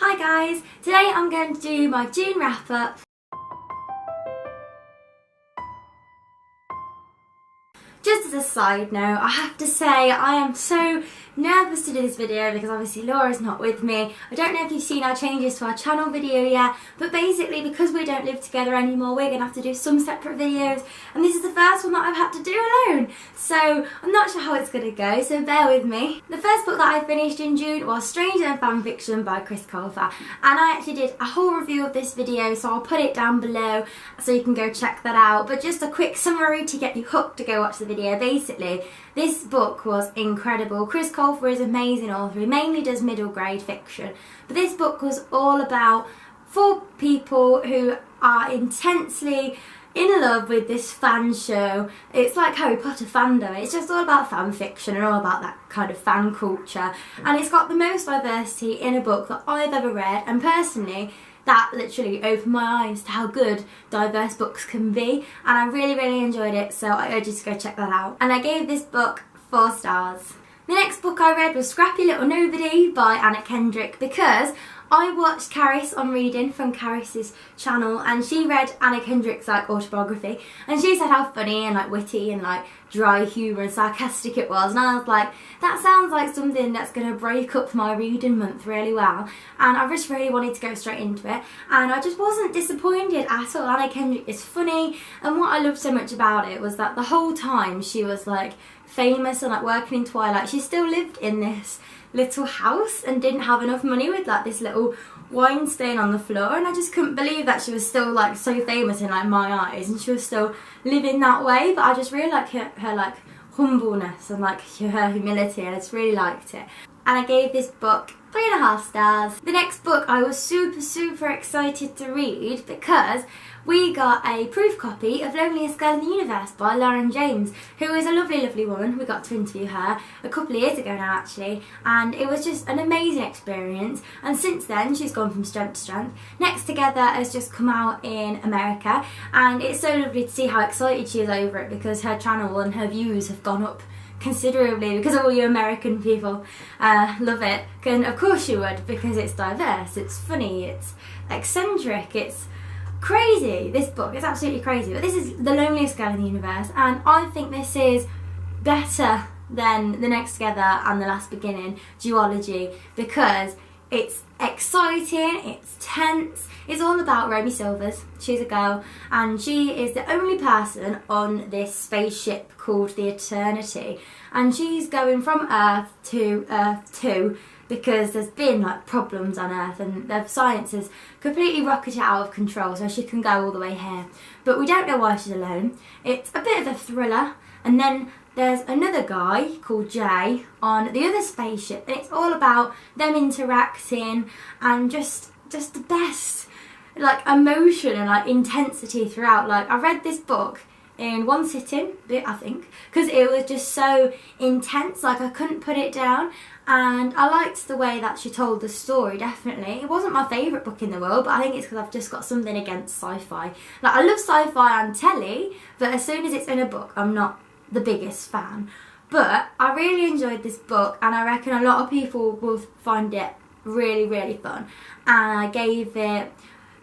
Hi guys, today I'm going to do my June wrap up. Just as a side note, I have to say I am so nervous to do this video because obviously Laura's not with me. I don't know if you've seen our changes to our channel video yet, but basically because we don't live together anymore, we're going to have to do some separate videos, and this is the first one that I've had to do alone. So I'm not sure how it's going to go, so bear with me. The first book that I finished in June was Stranger Than Fanfiction by Colfer, and I actually did a whole review of this video, so I'll put it down below so you can go check that out. But just a quick summary to get you hooked to go watch the video. Basically, this book was incredible. Colfer is an amazing author. He mainly does middle grade fiction, but this book was all about 4 people who are intensely in love with this fan show. It's like Harry Potter fandom. It's just all about fan fiction and all about that kind of fan culture, and it's got the most diversity in a book that I've ever read, and personally that literally opened my eyes to how good diverse books can be, and I really enjoyed it, so I urge you to go check that out. And I gave this book 4 stars. The next book I read was Scrappy Little Nobody by Kendrick, because I watched Caris on Reading from Caris's channel, and she read Kendrick's autobiography, and she said how funny and witty and dry humour and sarcastic it was, and I was like, that sounds like something that's going to break up my reading month really well, and I just really wanted to go straight into it, and I just wasn't disappointed at all. Kendrick is funny, and what I loved so much about it was that the whole time she was famous and working in Twilight, she still lived in this little house and didn't have enough money with this little wine stain on the floor, and I just couldn't believe that she was still so famous in my eyes, and she was still living that way. But I just really like her humbleness and her humility, and I just really liked it, and I gave this book 3.5 stars. The next book I was super excited to read because we got a proof copy of Loneliest Girl in the Universe by Lauren James, who is a lovely woman. We got to interview her a couple of years ago now actually, and it was just an amazing experience, and since then she's gone from strength to strength. Next Together has just come out in America, and it's so lovely to see how excited she is over it, because her channel and her views have gone up considerably because of all you American people. Love it, and of course you would, because it's diverse, it's funny, it's eccentric, it's crazy. This book is absolutely crazy, but this is The Loneliest Girl in the Universe, and I think this is better than The Next Together and The Last Beginning duology, because it's exciting, it's tense, it's all about Romy Silvers. She's a girl, and she is the only person on this spaceship called the Eternity, and she's going from Earth to Earth 2 because there's been problems on Earth, and the science has completely rocketed out of control, so she can go all the way here. But we don't know why she's alone. It's a bit of a thriller, and then there's another guy called Jay on the other spaceship, and it's all about them interacting, and just the best emotion and intensity throughout. I read this book in one sitting, I think, because it was just so intense, I couldn't put it down, and I liked the way that she told the story, definitely. It wasn't my favourite book in the world, but I think it's because I've just got something against sci-fi. I love sci-fi on telly, but as soon as it's in a book, I'm not the biggest fan. But I really enjoyed this book, and I reckon a lot of people will find it really fun, and I gave it,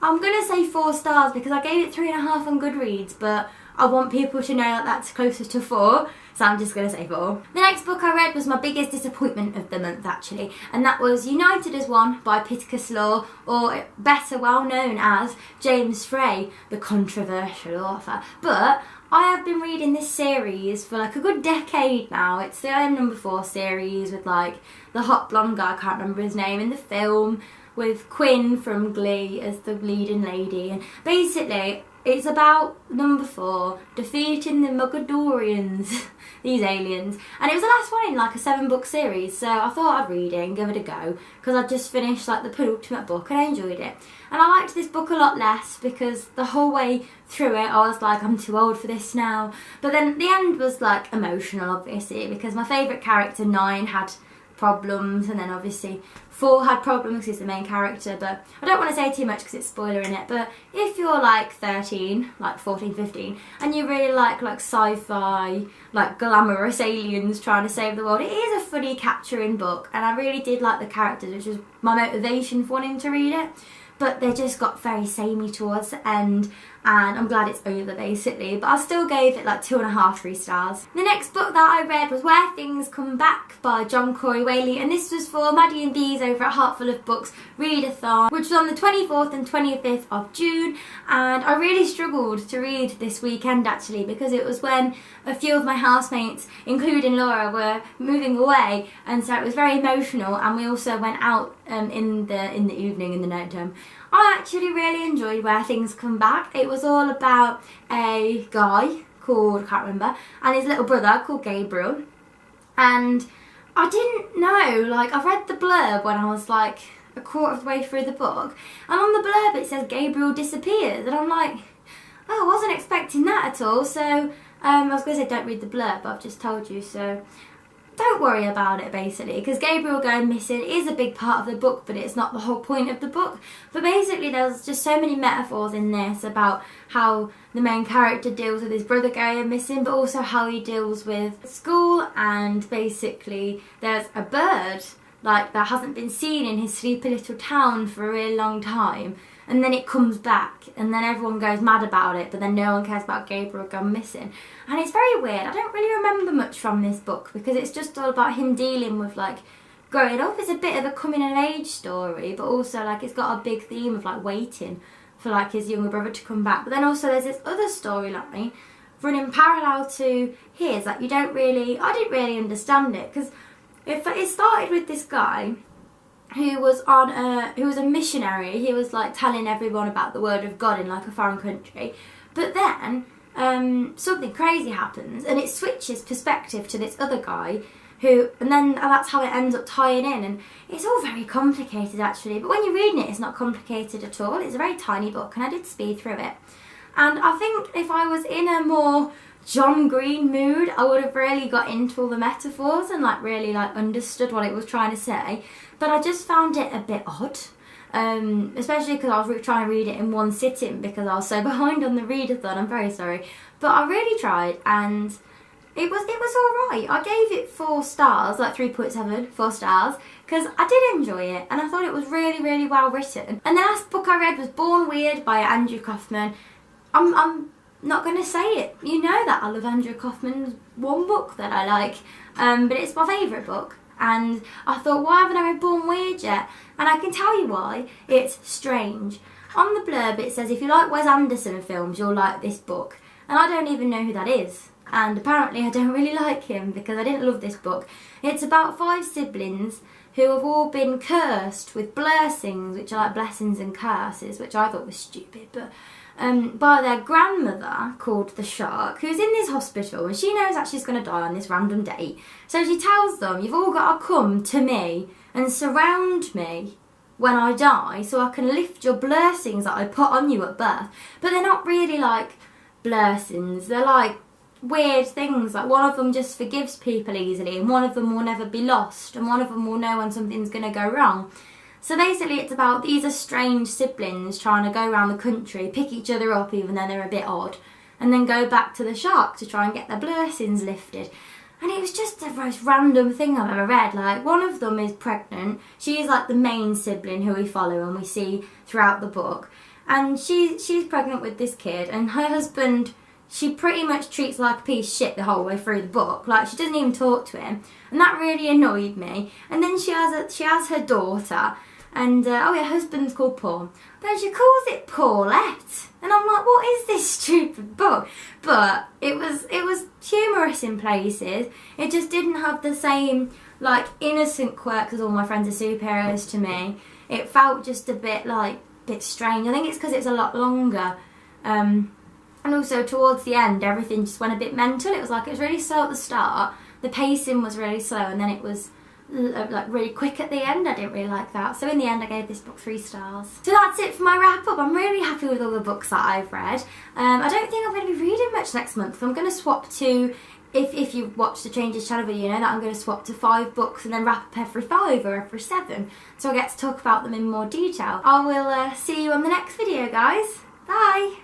I'm going to say 4 stars because I gave it 3.5 on Goodreads, but I want people to know that that's closer to 4, so I'm just going to say 4. The next book I read was my biggest disappointment of the month actually, and that was United as One by Pittacus, or better well known as James Frey, the controversial author. But I have been reading this series for a good decade now. It's the number 4 series with the hot blonde guy, I can't remember his name, in the film, with Quinn from Glee as the leading lady, and basically it's about number 4 defeating the Mogadorians, these aliens, and it was the last one in a 7-book series, so I thought I'd read it and give it a go, because I'd just finished the penultimate book and I enjoyed it. And I liked this book a lot less because the whole way through it I was I'm too old for this now, but then the end was emotional obviously, because my favourite character 9 had problems, and then obviously 4 had problems because he's the main character, but I don't want to say too much because it's spoiler in it. But if you're like 13, like 14, 15, and you really like sci-fi, like glamorous aliens trying to save the world, it is a funny, capturing book, and I really did like the characters, which was my motivation for wanting to read it. But they just got very samey towards the end, and I'm glad it's over basically. But I still gave it like 2.5, 3 stars. The next book that I read was Where Things Come Back by John Corey Whaley, and this was for Maddie and Bees over at Heart Full of Books Readathon, which was on the 24th and 25th of June. And I really struggled to read this weekend actually, because it was when a few of my housemates, including Laura, were moving away, and so it was very emotional. And we also went out in the evening, in the night time. I actually really enjoyed Where Things Come Back. It was all about a guy called, I can't remember, and his little brother called Gabriel. And I didn't know, like, I read the blurb when I was like a quarter of the way through the book, and on the blurb it says Gabriel disappears, and I'm like, oh, I wasn't expecting that at all. So I was going to say don't read the blurb, but I've just told you, so don't worry about it basically, because Gabriel going missing is a big part of the book, but it's not the whole point of the book. But basically there's just so many metaphors in this about how the main character deals with his brother going missing, but also how he deals with school. And basically there's a bird like that hasn't been seen in his sleepy little town for a really long time, and then it comes back, and then everyone goes mad about it, but then no one cares about Gabriel gone missing. And it's very weird. I don't really remember much from this book, because it's just all about him dealing with like growing up. It's a bit of a coming of age story, but also like it's got a big theme of like waiting for like his younger brother to come back. But then also there's this other storyline running parallel to his, like I didn't really understand it, because it started with this guy who was a missionary. He was like telling everyone about the word of God in like a foreign country, but then something crazy happens and it switches perspective to this other guy and that's how it ends up tying in. And it's all very complicated actually, but when you're reading it, it's not complicated at all. It's a very tiny book, and I did speed through it. And I think if I was in a more John Green mood, I would have really got into all the metaphors and like really like understood what it was trying to say. But I just found it a bit odd, especially because I was trying to read it in one sitting because I was so behind on the readathon. I'm very sorry, but I really tried, and it was all right. I gave it 4 stars, like 3.7, 4 stars, because I did enjoy it, and I thought it was really, really well written. And the last book I read was Born Weird by Andrew Kaufman. I'm not going to say it. You know that I love Andrew Kaufman's one book that I like, but it's my favourite book. And I thought, why haven't I read Born Weird yet? And I can tell you why. It's strange. On the blurb it says, if you like Wes Anderson films, you'll like this book. And I don't even know who that is. And apparently I don't really like him, because I didn't love this book. It's about 5 siblings who have all been cursed with blessings, which are like blessings and curses, which I thought was stupid, but by their grandmother called the Shark, who's in this hospital, and she knows that she's going to die on this random date. So she tells them, you've all got to come to me and surround me when I die so I can lift your blessings that I put on you at birth. But they're not really like blessings, they're like weird things. Like one of them just forgives people easily, and one of them will never be lost, and one of them will know when something's going to go wrong. So basically it's about these estranged siblings trying to go around the country, pick each other up even though they're a bit odd, and then go back to the Shark to try and get their blessings lifted. And it was just the most random thing I've ever read. Like, one of them is pregnant. She is like the main sibling who we follow and we see throughout the book. And she's pregnant with this kid, and her husband, she pretty much treats like a piece of shit the whole way through the book. Like, she doesn't even talk to him, and that really annoyed me. And then she has her daughter, and oh yeah, her husband's called Paul. Then she calls it Paulette, and I'm like, what is this stupid book? But it was humorous in places. It just didn't have the same like innocent quirks as All My Friends Are Superheroes to me. It felt just a bit strange. I think it's because it's a lot longer. And also towards the end, everything just went a bit mental. It was really slow at the start. The pacing was really slow, and then it was like really quick at the end. I didn't really like that. So in the end I gave this book 3 stars. So that's it for my wrap up. I'm really happy with all the books that I've read. I don't think I'm going to be reading much next month. I'm going to swap to if you watch the Changes channel video, you know that I'm going to swap to 5 books and then wrap up every 5 or every 7. So I get to talk about them in more detail. I will see you on the next video, guys. Bye!